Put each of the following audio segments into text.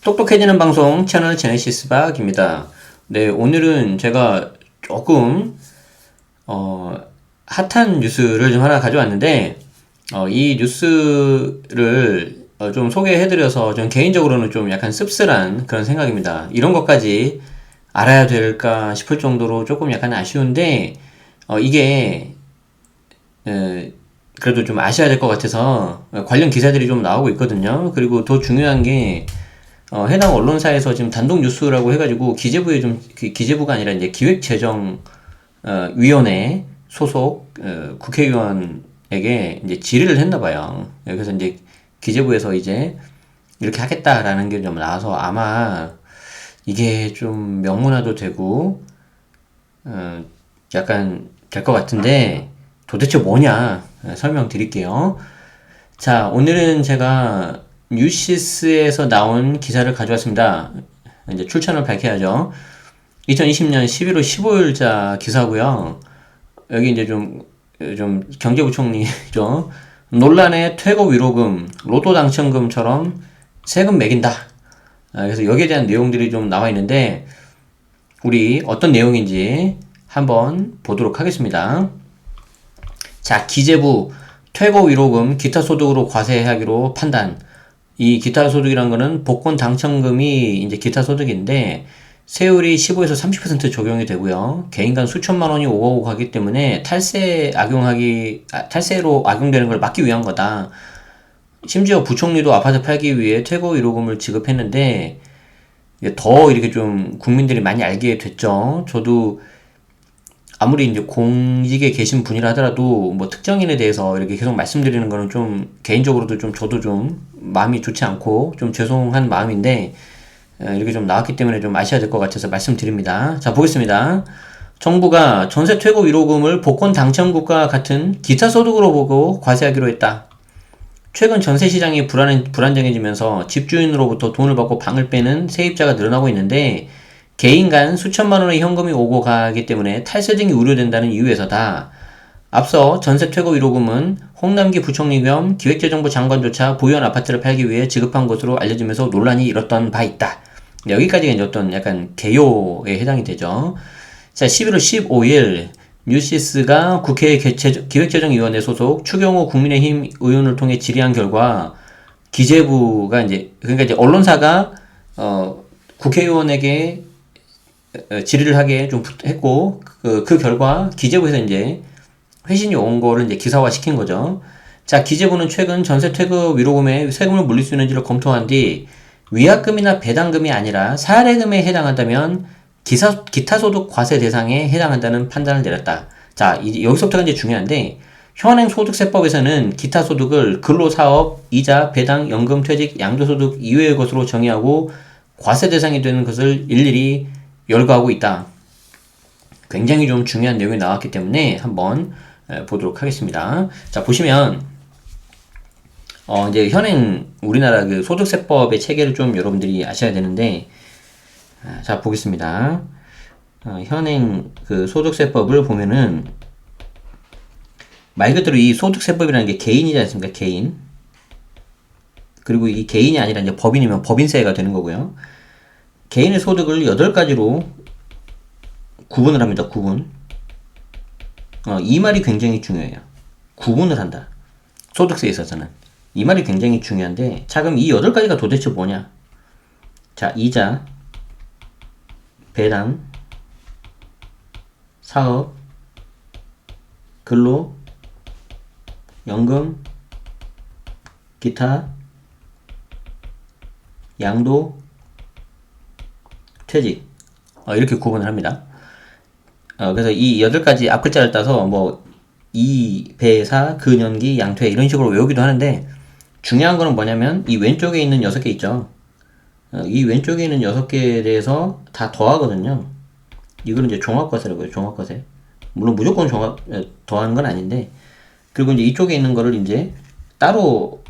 똑똑해지는 방송 채널 제네시스 박입니다. 네, 오늘은 제가 조금 핫한 뉴스를 좀 하나 가져왔는데 이 뉴스를 좀 소개해드려서 좀 개인적으로는 좀 약간 씁쓸한 그런 생각입니다. 이런 것까지 알아야 될까 싶을 정도로 조금 약간 아쉬운데 이게 그래도 좀 아셔야 될 것 같아서 관련 기사들이 좀 나오고 있거든요. 그리고 더 중요한 게 해당 언론사에서 지금 단독 뉴스라고 해가지고 기재부에 기재부가 아니라 이제 기획재정 위원회 소속 국회의원에게 이제 질의를 했나 봐요. 그래서 이제 기재부에서 이제 이렇게 하겠다라는 게 좀 나와서 아마 이게 좀 명문화도 되고 약간 될 것 같은데 도대체 뭐냐 설명드릴게요. 자, 오늘은 제가 뉴시스에서 나온 기사를 가져왔습니다. 이제 출처를 밝혀야죠. 2020년 11월 15일자 기사고요. 여기 이제 좀 경제부총리죠. 논란의 퇴거 위로금, 로또 당첨금처럼 세금 매긴다. 그래서 여기에 대한 내용들이 좀 나와 있는데 우리 어떤 내용인지 한번 보도록 하겠습니다. 자, 기재부 퇴거 위로금 기타 소득으로 과세하기로 판단. 이 기타 소득이란 거는 복권 당첨금이 이제 기타 소득인데 세율이 15에서 30% 적용이 되고요. 개인 간 수천만 원이 오가고 가기 때문에 탈세로 악용되는 걸 막기 위한 거다. 심지어 부총리도 아파트 팔기 위해 퇴거 위로금을 지급했는데 더 이렇게 좀 국민들이 많이 알게 됐죠. 저도 아무리 이제 공직에 계신 분이라 하더라도 뭐 특정인에 대해서 이렇게 계속 말씀드리는 거는 좀 개인적으로도 좀 저도 좀 마음이 좋지 않고 좀 죄송한 마음인데 이렇게 좀 나왔기 때문에 좀 아셔야 될 것 같아서 말씀드립니다. 자, 보겠습니다. 정부가 전세 퇴거 위로금을 복권 당첨국과 같은 기타 소득으로 보고 과세하기로 했다. 최근 전세 시장이 불안정해지면서 집주인으로부터 돈을 받고 방을 빼는 세입자가 늘어나고 있는데 개인 간 수천만 원의 현금이 오고 가기 때문에 탈세 등이 우려된다는 이유에서다. 앞서 전세 퇴거 위로금은 홍남기 부총리 겸 기획재정부 장관조차 보유한 아파트를 팔기 위해 지급한 것으로 알려지면서 논란이 일었던 바 있다. 여기까지가 이제 어떤 약간 개요에 해당이 되죠. 자, 11월 15일 뉴시스가 국회 기획재정위원회 소속 추경호 국민의힘 의원을 통해 질의한 결과 기재부가 그러니까 이제 언론사가 국회의원에게 질의를 하게 좀 했고 그 결과 기재부에서 이제 회신이 온 거를 이제 기사화 시킨 거죠. 자, 기재부는 최근 전세 퇴거 위로금에 세금을 물릴 수 있는지를 검토한 뒤 위약금이나 배당금이 아니라 사례금에 해당한다면 기타 소득 과세 대상에 해당한다는 판단을 내렸다. 자, 여기서부터가 이제 중요한데 현행 소득세법에서는 기타 소득을 근로사업, 이자, 배당, 연금, 퇴직, 양도소득 이외의 것으로 정의하고 과세 대상이 되는 것을 일일이 열거하고 있다. 굉장히 좀 중요한 내용이 나왔기 때문에 한번 보도록 하겠습니다. 자, 보시면 이제 현행 우리나라 그 소득세법의 체계를 좀 여러분들이 아셔야 되는데 자, 보겠습니다. 현행 그 소득세법을 보면은 말 그대로 이 소득세법이라는 게 개인이지 않습니까? 개인. 그리고 이 개인이 아니라 이제 법인이면 법인세가 되는 거고요. 개인의 소득을 8가지로 구분을 합니다. 구분. 이 말이 굉장히 중요해요. 구분을 한다. 소득세에 있어서는. 이 말이 굉장히 중요한데, 자, 그럼 이 8가지가 도대체 뭐냐? 자, 이자, 배당, 사업, 근로, 연금, 기타, 양도, 퇴직. 이렇게 구분을 합니다. 그래서 이 8가지 앞글자를 따서 뭐 이배사, 근연기, 양퇴 이런 식으로 외우기도 하는데 중요한 거는 뭐냐면 이 왼쪽에 있는 6개 있죠. 이 왼쪽에 있는 6개에 대해서 다 더하거든요. 이거는 이제 종합과세라고 해요. 종합과세. 물론 무조건 더하는 건 아닌데, 그리고 이제 이쪽에 있는 거를 이제 따로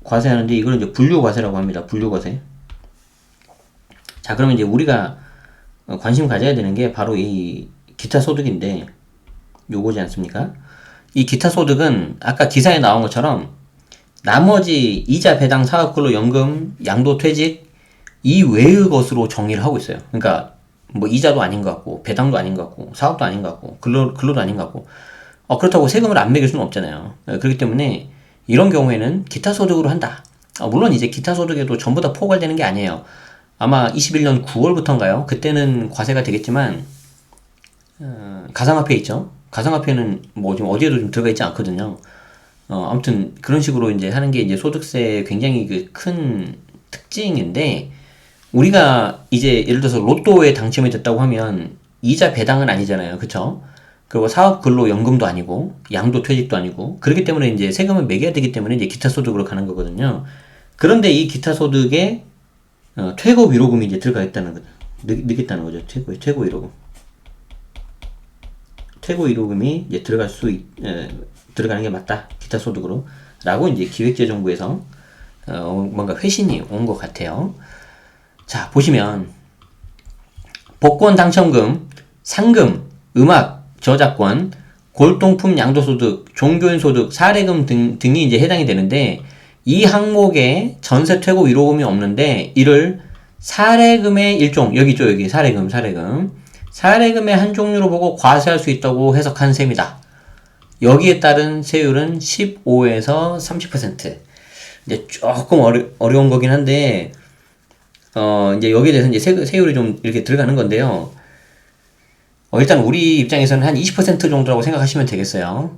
과세하는데 이걸 이제 분류과세라고 합니다. 분류과세. 자, 그러면 이제 우리가 관심 가져야 되는 게 바로 이 기타 소득인데 요거지 않습니까? 이 기타 소득은 아까 기사에 나온 것처럼 나머지 이자, 배당, 사업근로, 연금, 양도, 퇴직 이 외의 것으로 정리를 하고 있어요. 그러니까 뭐 이자도 아닌 것 같고 배당도 아닌 것 같고 사업도 아닌 것 같고 근로도 아닌 것 같고 그렇다고 세금을 안 매길 수는 없잖아요. 그렇기 때문에 이런 경우에는 기타 소득으로 한다. 물론 이제 기타 소득에도 전부 다 포괄되는 게 아니에요. 아마 21년 9월부터인가요? 그때는 과세가 되겠지만 가상화폐 있죠? 가상화폐는 뭐 지금 어디에도 좀 들어가 있지 않거든요. 아무튼 그런 식으로 이제 하는 게 이제 소득세의 굉장히 그 큰 특징인데 우리가 이제 예를 들어서 로또에 당첨이 됐다고 하면 이자 배당은 아니잖아요. 그쵸? 그리고 사업 근로 연금도 아니고 양도 퇴직도 아니고 그렇기 때문에 이제 세금을 매겨야 되기 때문에 이제 기타 소득으로 가는 거거든요. 그런데 이 기타 소득에 퇴거 위로금이 이제 들어가 있다는 거죠. 넣겠다는 거죠. 퇴거 위로금. 퇴거 위로금이 이제 들어가는 게 맞다. 기타 소득으로. 라고 이제 기획재정부에서 뭔가 회신이 온 것 같아요. 자, 보시면 복권 당첨금, 상금, 음악, 저작권, 골동품 양도소득, 종교인 소득, 사례금 등이 이제 해당이 되는데 이 항목에 전세 퇴고 위로금이 없는데 이를 사례금의 일종, 여기 있죠, 여기 사례금. 사례금의 한 종류로 보고 과세할 수 있다고 해석한 셈이다. 여기에 따른 세율은 15에서 30%. 이제 조금 어려운 거긴 한데, 이제 여기에 대해서 이제 세율이 좀 이렇게 들어가는 건데요. 일단 우리 입장에서는 한 20% 정도라고 생각하시면 되겠어요.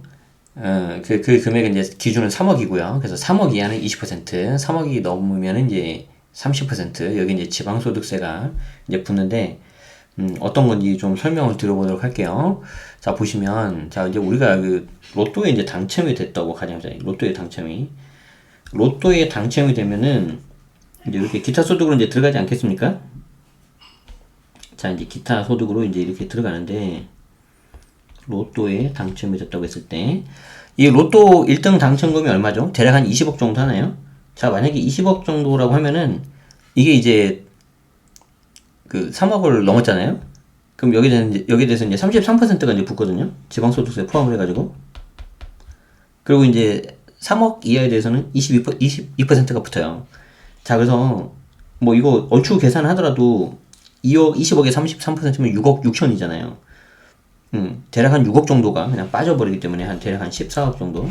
그 금액은 이제 기준은 3억이고요. 그래서 3억 이하는 20%, 3억이 넘으면 이제 30%, 여기 이제 지방소득세가 이제 붙는데, 어떤 건지 좀 설명을 드려보도록 할게요. 자, 보시면, 자, 이제 우리가 그 로또에 이제 당첨이 됐다고 가정하자. 로또에 당첨이 되면은, 이제 이렇게 기타 소득으로 이제 들어가지 않겠습니까? 자, 이제 기타 소득으로 이제 이렇게 들어가는데, 로또에 당첨이 됐다고 했을 때, 이 로또 1등 당첨금이 얼마죠? 대략 한 20억 정도 하나요? 자, 만약에 20억 정도라고 하면은, 이게 이제, 그 3억을 넘었잖아요? 그럼 여기에 대해서 이제 33%가 이제 붙거든요? 지방소득세 포함을 해가지고. 그리고 이제 3억 이하에 대해서는 22%가 붙어요. 자, 그래서, 뭐 이거 얼추 계산하더라도 20억에 33%면 6억 6천이잖아요. 대략 한 6억 정도가 그냥 빠져버리기 때문에 대략 한 14억 정도.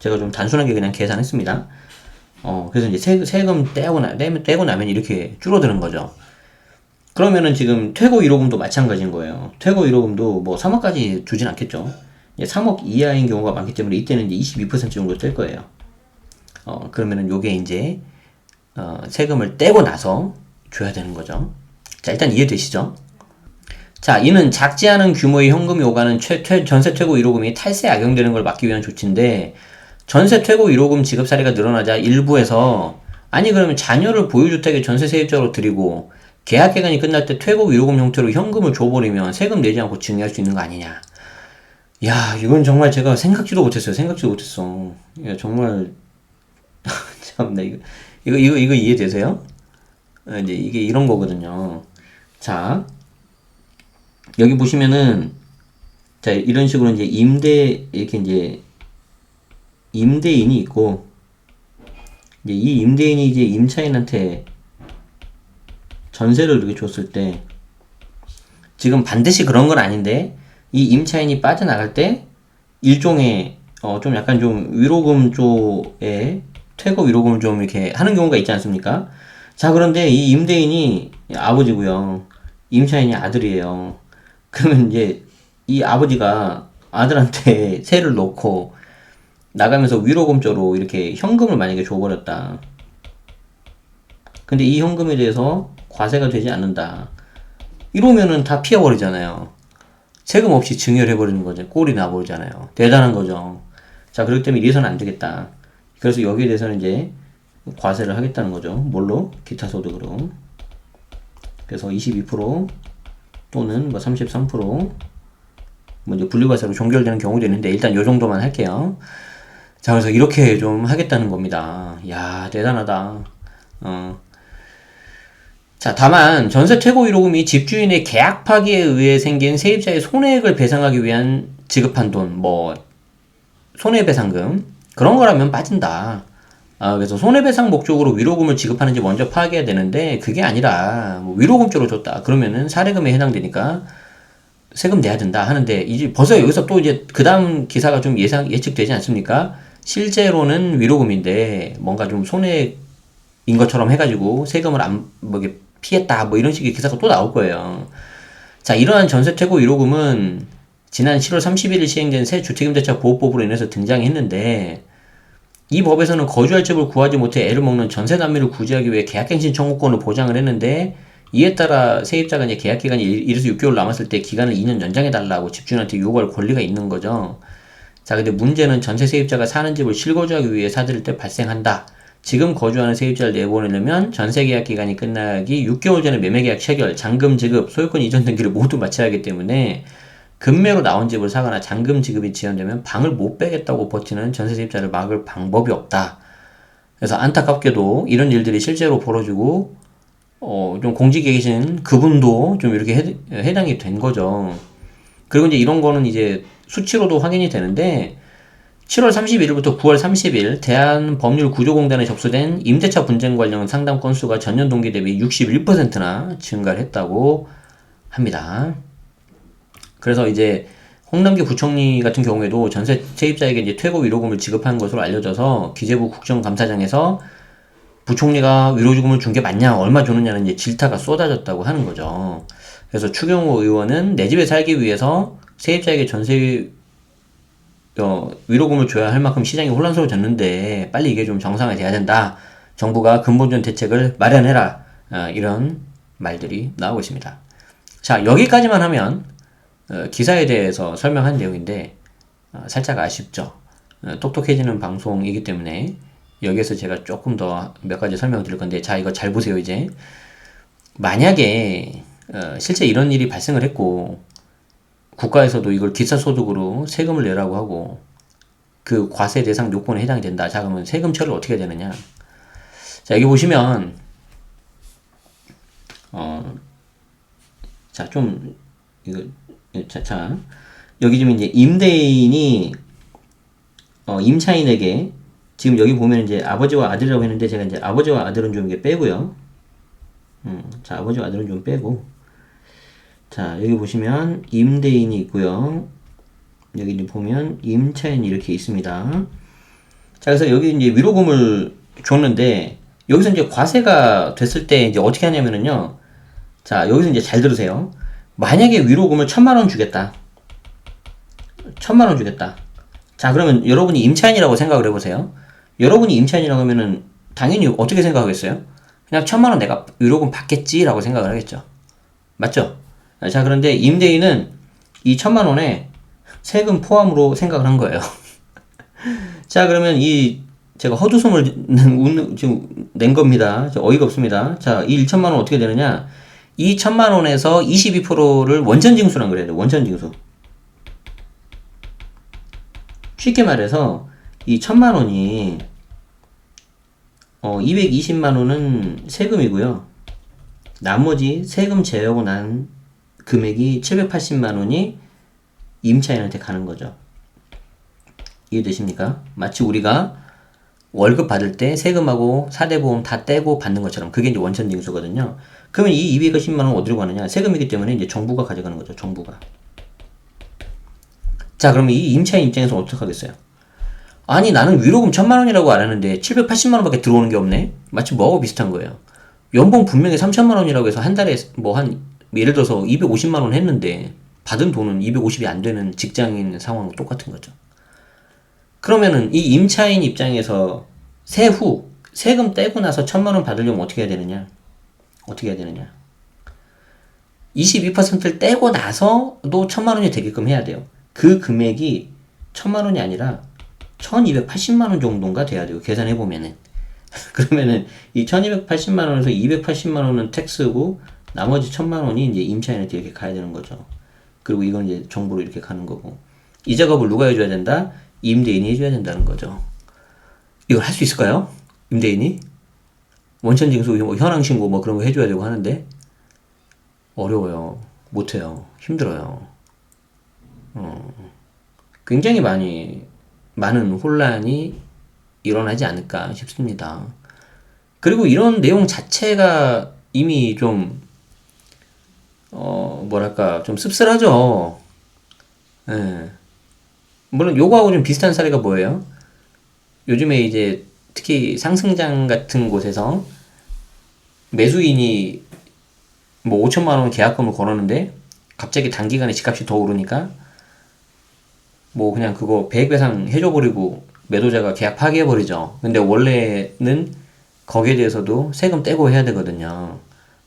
제가 좀 단순하게 그냥 계산했습니다. 그래서 이제 세금 떼고 나면 이렇게 줄어드는 거죠. 그러면은 지금 퇴고 위로금도 마찬가지인 거예요. 퇴고 위로금도 뭐 3억까지 주진 않겠죠. 3억 이하인 경우가 많기 때문에 이때는 이제 22% 정도 뗄 거예요. 그러면은 요게 이제 세금을 떼고 나서 줘야 되는 거죠. 자, 일단 이해되시죠? 자, 이는 작지 않은 규모의 현금이 오가는 전세 퇴고 위로금이 탈세에 악용되는 걸 막기 위한 조치인데 전세 퇴고 위로금 지급 사례가 늘어나자 일부에서 아니 그러면 자녀를 보유주택에 전세 세입자로 들이고 계약 기간이 끝날 때 퇴고 위로금 형태로 현금을 줘버리면 세금 내지 않고 증여할 수 있는 거 아니냐. 야, 이건 정말 제가 생각지도 못했어요. 야, 정말 참나 이거 이해되세요? 이제 이게 이런 거거든요. 자, 여기 보시면은 자, 이런 식으로 이제 이렇게 이제 임대인이 있고 이제 이 임대인이 이제 임차인한테 전세를 이렇게 줬을 때 지금 반드시 그런 건 아닌데 이 임차인이 빠져나갈 때 일종의 좀 약간 좀 위로금 쪽에 퇴거 위로금을 좀 이렇게 하는 경우가 있지 않습니까? 자, 그런데 이 임대인이 아버지고요. 임차인이 아들이에요. 그러면 이제 이 아버지가 아들한테 세를 놓고 나가면서 위로금조로 이렇게 현금을 만약에 줘버렸다. 근데 이 현금에 대해서 과세가 되지 않는다. 이러면은 다 피해버리잖아요. 세금 없이 증여를 해버리는 거죠. 꼴이 나버리잖아요. 대단한 거죠. 자, 그렇기 때문에 이래서는 안 되겠다. 그래서 여기에 대해서는 이제 과세를 하겠다는 거죠. 뭘로? 기타 소득으로. 그래서 22% 또는 뭐 33%, 뭐 이제 분류과세로 종결되는 경우도 있는데 일단 요 정도만 할게요. 자, 그래서 이렇게 좀 하겠다는 겁니다. 야, 대단하다. 자, 다만 전세 퇴고 위로금이 집주인의 계약 파기에 의해 생긴 세입자의 손해액을 배상하기 위한 지급한 돈, 뭐 손해배상금 그런 거라면 빠진다. 그래서 손해배상 목적으로 위로금을 지급하는지 먼저 파악해야 되는데, 그게 아니라 뭐 위로금조로 줬다 그러면은 사례금에 해당되니까 세금 내야 된다 하는데, 이제 벌써 여기서 또 이제 그 다음 기사가 좀 예측되지 않습니까? 실제로는 위로금인데 뭔가 좀 손해인 것처럼 해가지고 세금을 뭐 이게 피했다 뭐 이런 식의 기사가 또 나올 거예요. 자, 이러한 전세 퇴고 위로금은 지난 7월 31일 시행된 새 주택임대차 보호법으로 인해서 등장했는데, 이 법에서는 거주할 집을 구하지 못해 애를 먹는 전세 난민을 구제하기 위해 계약갱신 청구권을 보장을 했는데, 이에 따라 세입자가 이제 계약 기간이 1에서 6개월 남았을 때 기간을 2년 연장해달라고 집주인한테 요구할 권리가 있는 거죠. 자, 근데 문제는 전세 세입자가 사는 집을 실거주하기 위해 사들일 때 발생한다. 지금 거주하는 세입자를 내보내려면 전세 계약 기간이 끝나기 6개월 전에 매매 계약 체결, 잔금 지급, 소유권 이전 등기를 모두 마쳐야 하기 때문에 급매로 나온 집을 사거나 잔금 지급이 지연되면 방을 못 빼겠다고 버티는 전세 세입자를 막을 방법이 없다. 그래서 안타깝게도 이런 일들이 실제로 벌어지고, 좀 공직에 계신 그분도 좀 이렇게 해당이 된 거죠. 그리고 이제 이런 거는 이제 수치로도 확인이 되는데, 7월 31일부터 9월 30일 대한법률구조공단에 접수된 임대차 분쟁 관련 상담 건수가 전년 동기 대비 61%나 증가를 했다고 합니다. 그래서 이제 홍남기 부총리 같은 경우에도 전세 세입자에게 이제 퇴고 위로금을 지급한 것으로 알려져서 기재부 국정감사장에서 부총리가 위로주금을 준 게 맞냐, 얼마 줬느냐는 이제 질타가 쏟아졌다고 하는 거죠. 그래서 추경호 의원은 내 집에 살기 위해서 세입자에게 전세 위로금을 줘야 할 만큼 시장이 혼란스러워졌는데 빨리 이게 좀 정상화돼야 된다. 정부가 근본적인 대책을 마련해라. 이런 말들이 나오고 있습니다. 자, 여기까지만 하면 기사에 대해서 설명한 내용인데 살짝 아쉽죠. 똑똑해지는 방송이기 때문에 여기에서 제가 조금 더 몇 가지 설명을 드릴 건데, 자, 이거 잘 보세요. 이제 만약에 실제 이런 일이 발생을 했고 국가에서도 이걸 기차소득으로 세금을 내라고 하고 그 과세 대상 요건에 해당이 된다. 자, 그러면 세금 처리를 어떻게 해야 되느냐? 자, 여기 보시면 자, 좀 이거 자, 여기 지금 이제 임대인이 임차인에게, 지금 여기 보면 이제 아버지와 아들이라고 했는데 제가 이제 아버지와 아들은 좀 이게 빼고요. 자, 아버지와 아들은 좀 빼고, 자, 여기 보시면 임대인이 있고요. 여기 이제 보면 임차인이 이렇게 있습니다. 자, 그래서 여기 이제 위로금을 줬는데 여기서 이제 과세가 됐을 때 이제 어떻게 하냐면은요. 자, 여기서 이제 잘 들으세요. 만약에 위로금을 1,000만 원 주겠다. 1,000만 원 주겠다. 자, 그러면 여러분이 임차인이라고 생각을 해보세요. 여러분이 임차인이라고 하면은 당연히 어떻게 생각하겠어요? 그냥 1,000만 원 내가 위로금 받겠지라고 생각을 하겠죠. 맞죠? 자, 그런데 임대인은 이 1,000만 원에 세금 포함으로 생각을 한 거예요. 자, 그러면 제가 헛웃음을 지금 낸 겁니다. 어이가 없습니다. 자, 이 1,000만 원 어떻게 되느냐? 이 1,000만 원에서 22%를 원천징수란 그래야 돼. 원천징수. 쉽게 말해서 이 1,000만 원이 220만 원은 세금이고요. 나머지 세금 제외하고 난 금액이 780만 원이 임차인한테 가는 거죠. 이해되십니까? 마치 우리가 월급 받을 때 세금하고 사대보험 다 떼고 받는 것처럼, 그게 이제 원천징수거든요. 그러면 이 210만 원 어디로 가느냐? 세금이기 때문에 이제 정부가 가져가는 거죠. 정부가. 자, 그러면 이 임차인 입장에서 어떻게 하겠어요? 아니, 나는 위로금 1,000만 원이라고 알았는데 780만 원밖에 들어오는 게 없네? 마치 뭐하고 비슷한 거예요. 연봉 분명히 3,000만 원이라고 해서 한 달에 예를 들어서 250만 원 했는데 받은 돈은 250이 안 되는 직장인 상황과 똑같은 거죠. 그러면은 이 임차인 입장에서 세후 세금 떼고 나서 1,000만 원 받으려면 어떻게 해야 되느냐? 22%를 떼고 나서도 1,000만 원이 되게끔 해야 돼요. 그 금액이 1,000만 원이 아니라 1,280만 원 정도인가 돼야 돼요. 계산해 보면은. 그러면은 이 1,280만 원에서 280만 원은 텍스고 나머지 1,000만 원이 이제 임차인한테 이렇게 가야 되는 거죠. 그리고 이건 이제 정부로 이렇게 가는 거고. 이 작업을 누가 해줘야 된다? 임대인이 해줘야 된다는 거죠. 이걸 할 수 있을까요? 임대인이? 원천징수, 현황신고 뭐 그런 거 해줘야 되고 하는데 어려워요. 못해요. 힘들어요. 굉장히 많은 혼란이 일어나지 않을까 싶습니다. 그리고 이런 내용 자체가 이미 좀, 뭐랄까, 좀 씁쓸하죠. 예. 물론 요거하고 좀 비슷한 사례가 뭐예요? 요즘에 이제 특히 상승장 같은 곳에서 매수인이 뭐 5천만 원 계약금을 걸었는데 갑자기 단기간에 집값이 더 오르니까 뭐 그냥 그거 배액배상 해줘버리고 매도자가 계약 파기해버리죠. 근데 원래는 거기에 대해서도 세금 떼고 해야 되거든요.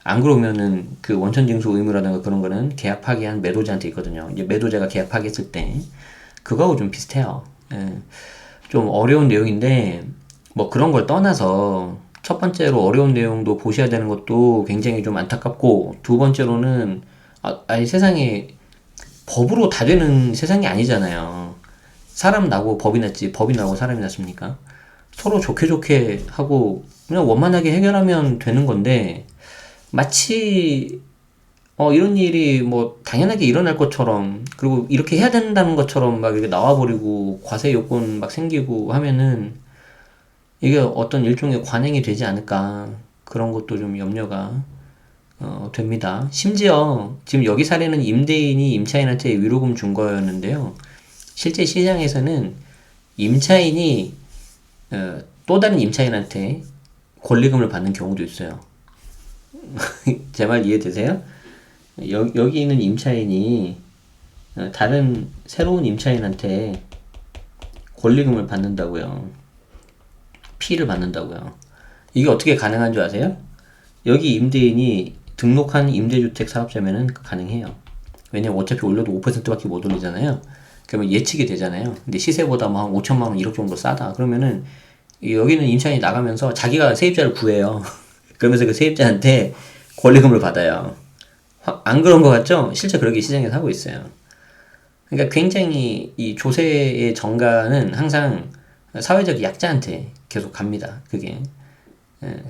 안 그러면은 그 원천징수 의무라든가 그런 거는 계약 파기한 매도자한테 있거든요. 이제 매도자가 계약 파기했을 때 그거하고 좀 비슷해요. 예. 좀 어려운 내용인데 뭐 그런 걸 떠나서 첫 번째로 어려운 내용도 보셔야 되는 것도 굉장히 좀 안타깝고 두 번째로는 아니 세상에 법으로 다 되는 세상이 아니잖아요. 사람 나고 법이 났지 법이 나고 사람이 났습니까? 서로 좋게 좋게 하고 그냥 원만하게 해결하면 되는 건데 마치 이런 일이 뭐 당연하게 일어날 것처럼 그리고 이렇게 해야 된다는 것처럼 막 이렇게 나와버리고 과세 요건 막 생기고 하면은 이게 어떤 일종의 관행이 되지 않을까 그런 것도 좀 염려가 됩니다. 심지어 지금 여기 사례는 임대인이 임차인한테 위로금 준 거였는데요. 실제 시장에서는 임차인이 또 다른 임차인한테 권리금을 받는 경우도 있어요. 제 말 이해되세요? 여기 있는 임차인이 다른 새로운 임차인한테 권리금을 받는다고요. 피해를 받는다고요. 이게 어떻게 가능한 줄 아세요? 여기 임대인이 등록한 임대주택 사업자면은 가능해요. 왜냐면 어차피 올려도 5%밖에 못 올리잖아요. 그러면 예측이 되잖아요. 근데 시세보다 뭐 한 5천만 원, 1억 정도 싸다. 그러면은 여기는 임차인이 나가면서 자기가 세입자를 구해요. 그러면서 그 세입자한테 권리금을 받아요. 안 그런 것 같죠? 실제 그렇게 시장에서 하고 있어요. 그러니까 굉장히 이 조세의 정가는 항상 사회적 약자한테 계속 갑니다. 그게.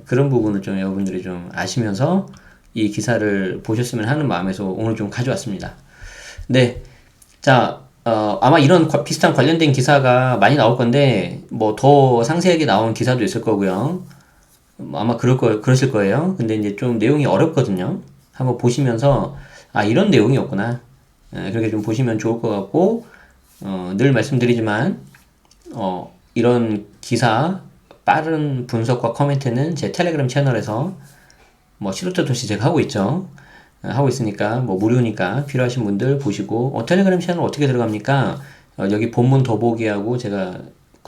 그런 부분을 좀 여러분들이 좀 아시면서 이 기사를 보셨으면 하는 마음에서 오늘 좀 가져왔습니다. 네. 자, 아마 이런 비슷한 관련된 기사가 많이 나올 건데, 뭐 더 상세하게 나온 기사도 있을 거고요. 아마 그러실 거예요. 근데 이제 좀 내용이 어렵거든요. 한번 보시면서, 이런 내용이었구나. 그렇게 좀 보시면 좋을 것 같고, 늘 말씀드리지만, 이런 기사, 빠른 분석과 코멘트는 제 텔레그램 채널에서 뭐 시도 때도 없이 제가 하고 있죠. 하고 있으니까 뭐 무료니까 필요하신 분들 보시고 텔레그램 채널 어떻게 들어갑니까? 여기 본문 더보기하고 제가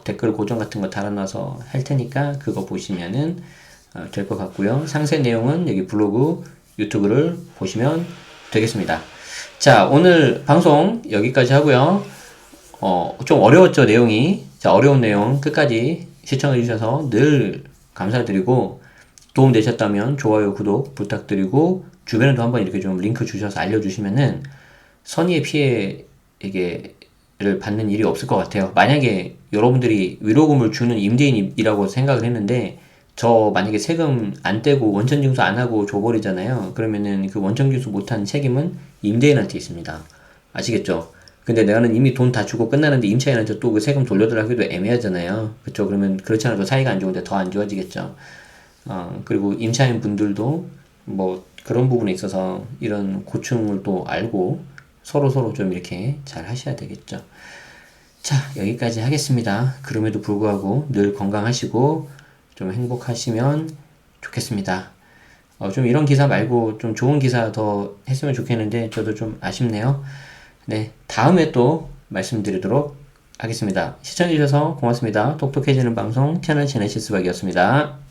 댓글 고정 같은 거 달아놔서 할 테니까 그거 보시면은 될 것 같고요. 상세 내용은 여기 블로그, 유튜브를 보시면 되겠습니다. 자, 오늘 방송 여기까지 하고요. 좀 어려웠죠, 내용이. 자, 어려운 내용 끝까지 시청해주셔서 늘 감사드리고, 도움 되셨다면 좋아요, 구독 부탁드리고, 주변에도 한번 이렇게 좀 링크 주셔서 알려주시면은 선의의 피해를 받는 일이 없을 것 같아요. 만약에 여러분들이 위로금을 주는 임대인이라고 생각을 했는데, 저 만약에 세금 안 떼고 원천징수 안 하고 줘버리잖아요. 그러면은 그 원천징수 못한 책임은 임대인한테 있습니다. 아시겠죠? 근데 내가는 이미 돈 다 주고 끝나는데 임차인한테 또 그 세금 돌려달라 하기도 애매하잖아요. 그쵸? 그러면 그렇지 않아도 사이가 안 좋은데 더 안 좋아지겠죠. 그리고 임차인 분들도 뭐 그런 부분에 있어서 이런 고충을 또 알고 서로 좀 이렇게 잘 하셔야 되겠죠. 자, 여기까지 하겠습니다. 그럼에도 불구하고 늘 건강하시고 좀 행복하시면 좋겠습니다. 좀 이런 기사 말고 좀 좋은 기사 더 했으면 좋겠는데 저도 좀 아쉽네요. 네, 다음에 또 말씀드리도록 하겠습니다. 시청해주셔서 고맙습니다. 똑똑해지는 방송 채널 제네시스 박이었습니다.